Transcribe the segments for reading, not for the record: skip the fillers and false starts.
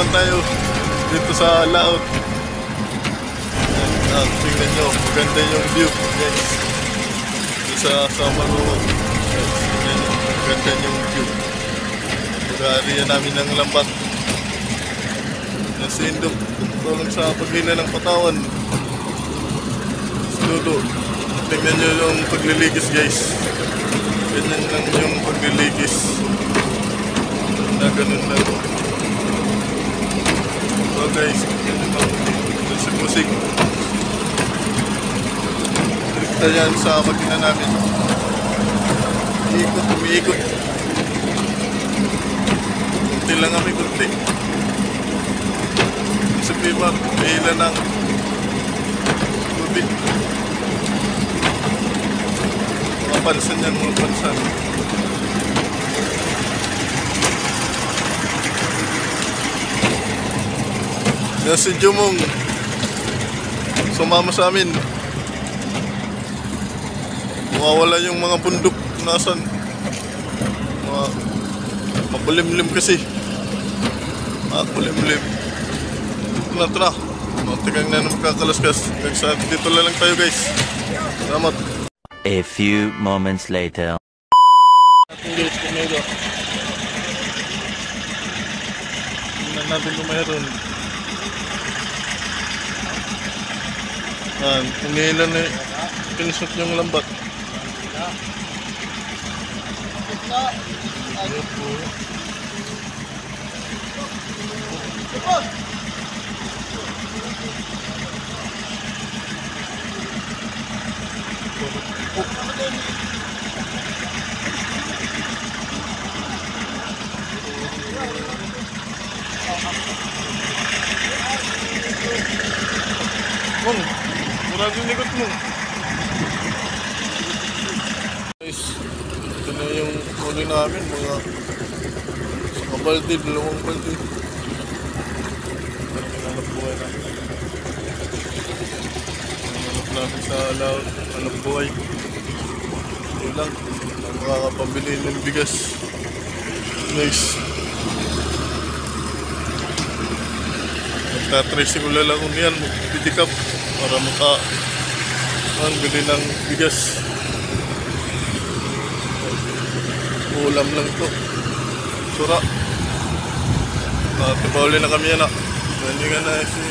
naman tayo dito sa laot. Tingnan nyo, maganda yung view guys. Sa Samaruo guys, tingnan nyo, maganda yung view. Pag-aarihan namin ng lambat. Nasindok, tulong sa paghina ng katawan. Sudo, tingnan nyo yung pagliligis guys. Ganyan lang yung pagliligis. Na ganun lang. So guys, ganyan lang sa musik. Direkta yan sa makina namin. Umiikot. Kunti lang kami, kunti. Sa pipa, may ilan ng tubig. Mga pansan yan, mga pansan. Yan si Jumong sumama sa amin. Mawawala yung mga bundok nasan. Makulimlim kasi. Makulimlim. Ito na. Matigang na magkakalaskas. Dito lang tayo guys. Salamat. A few moments later. Guys, kumero. Tingnan natin kung mayroon. Umiilan na pinisot yung lambat. Murag yung likod mo. Guys, ito na yung huli namin. Mga balde, dalawang balde. Parang hinanap buhay namin. Hinanap namin sa laot. Hanap buhay. Yun lang. Makakapambili ng bigas. Nice. Magta-tracing ula lang kung yan. Magpidikap. Para bili ng bigas. Ulam lang ito. Sura. Tipauli na kami yan. Ganyan na si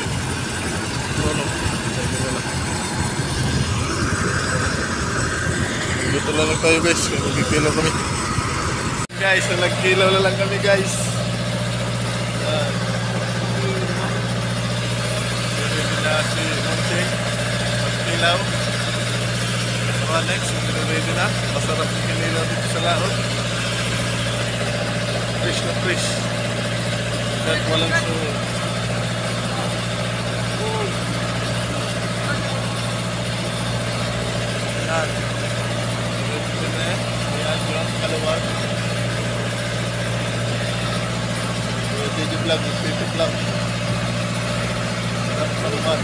dito lang tayo guys. Nagkikilaw kami. Guys, nagkilaw na lang kami guys. Si Moncheng magkilaw. Next, ready na. Masarap yung kinilaw dito sa laot. Fresh na fresh. Kahit walang suho. Yan. Ayan yung kalawar. Video vlog, video vlog. Kaluman.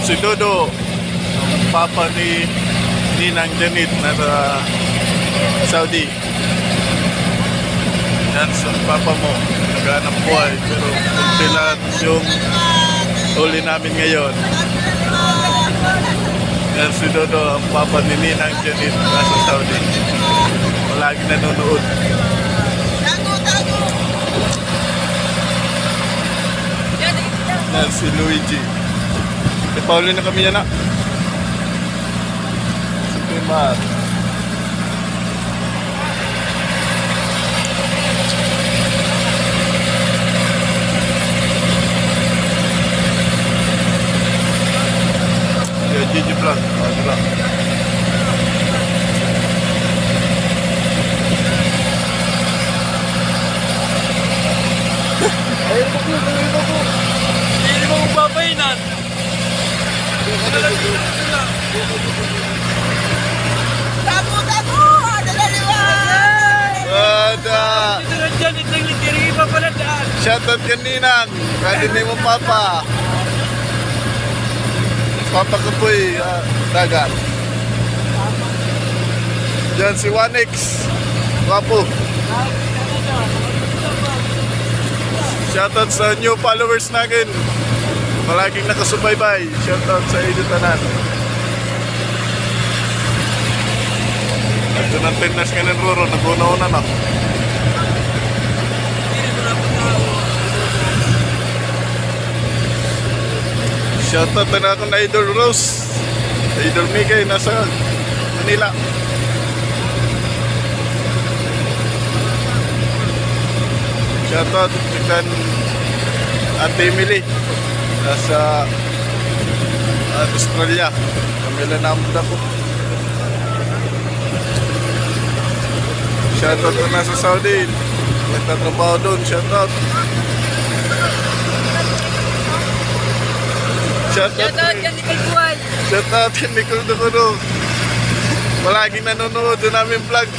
si Dodo, ang papa ni Ninang Janit na sa Saudi. Yan sa papa mo, naghanap buhay, pero kunti lang yung huli namin ngayon. Yan si Dodo, ang papa ni Ninang Janit na sa Saudi. Palagi nanonood. Yan si Luigi. Pauli na kami yan na. Si Primar. Ya, Gigi Vlog. Ano lang. Ayun po po, ayun po po. Hindi mo magbabayinan. Tago! Nadaliwan! Ada. Ito na dyan, itang litiri pa pala daan. Shoutout ka Ninang. Kaya din mo papa. Papa ko po dagat. Yan si Wanix. Wapo. Shoutout sa new followers natin. Palaging nakasubaybay. Shoutout sa inyo tanan. Ito ng tenas ka ng Roro. Nag-una-una na. Shoutout na ako na Idol Rose. Idol Migay nasa Manila. Shoutout kan Ate Emily nasa Australia. Kamila namun ako. Shoutout na nasa Saudi. Nagtatrabaho doon. Shoutout. Shoutout yan, Nicole Buhay. Shoutout kay Nicole Ducudo. Palaging nanonood doon namin vlog.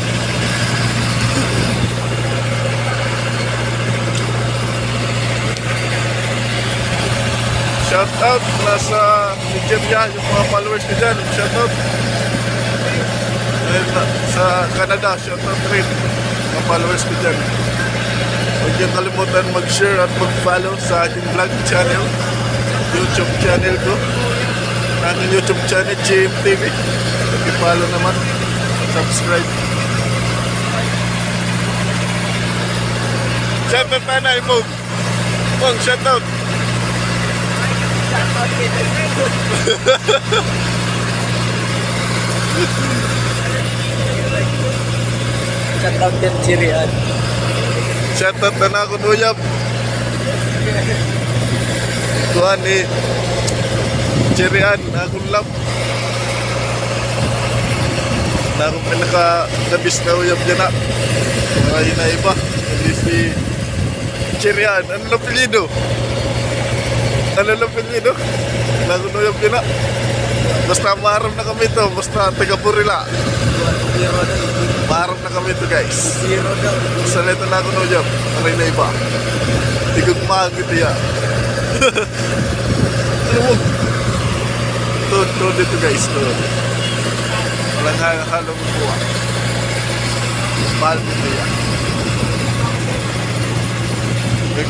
Shoutout nasa Nigeria, yung mga followers ko dyan. Shoutout. And sa Canada, shoutout rin mga followers ko dyan. Huwag niyo kalimutan mag-share at mag-follow sa aking vlog channel, YouTube channel ko. Aking YouTube channel, GMTV. I-follow naman. Subscribe. Shoutout na na, Imog. Mong, shoutout. Shoutout din si Rian. Shoutout na na ako nuyab. Tuhan ni Chirian, akong love. Na akong pinaka-labis na uyab dyan na. Mga hinaiba. Hindi si Chirian. Ano na pilido? Ano na pilido? Na akong uyab dyan na. Basta maharap na kami to. Basta taga-Burila. Maharap na kami to guys. Basta nito na akong uyab. Mga hinaiba. Tigugmahan gitu ya. Ano mo? Ito dito guys. Walang halong buwa. Mahal dito yan.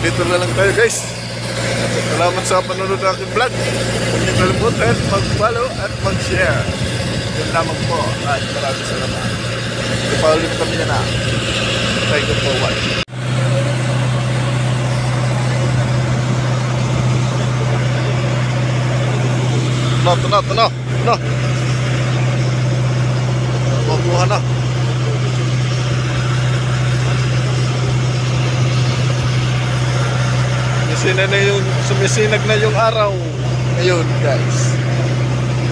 Dito na lang tayo guys. Salamat sa panonood ng aking vlog. Huwag niyo kalimutan mag-follow at mag-share. Yan lamang po. At maraming salamat. Ipaulit kami na na. Thank you for watching. Tenang. Buah na. Sumisinag na yung araw. Ngayon guys.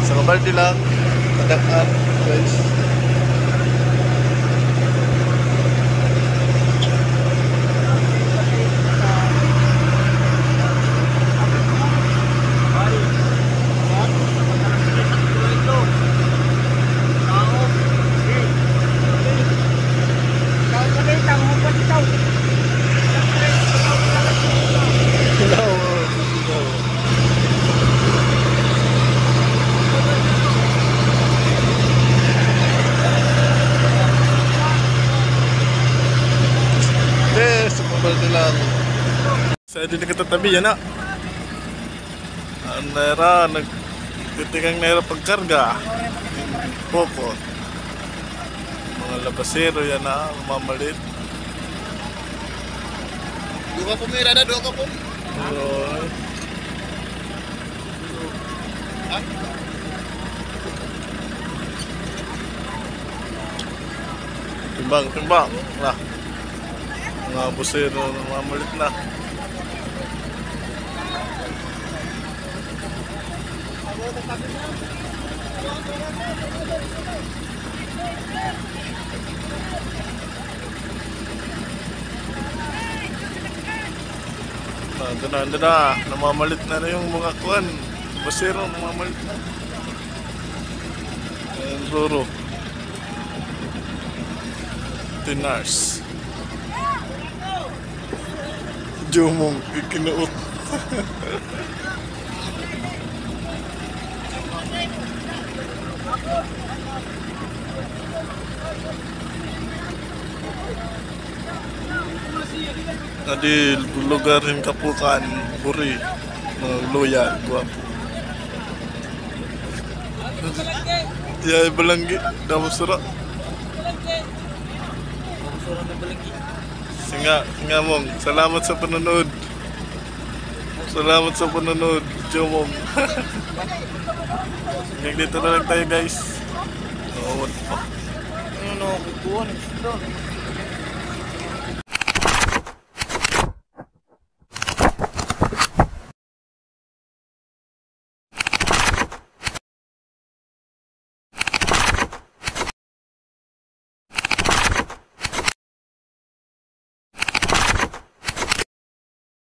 Sa kabaldi lang. Tadaan guys. Sa din katatabi yan na. Ang nera, nagtitingang nera pagkarga. Popo. Mga labasero yan na, mamalit. Dua po may rada, dua ka po. Ayun. Timbang, timbang. Nah. Mga busero, mamalit na. Ando na. Namamalit na yung mga kuwan. Busero, namamalit na. Ayan, Roro. Tinars. Jumong, ikinuot. Adi lugar rin kapukan, buri, mga luya, guwapo. Ya, balanggi, damo sura. Singa mong, salamat sa panonood. Salamat sa panonood, Jomong. Hanggang dito na lang tayo guys. Oo, Ano, kukuha,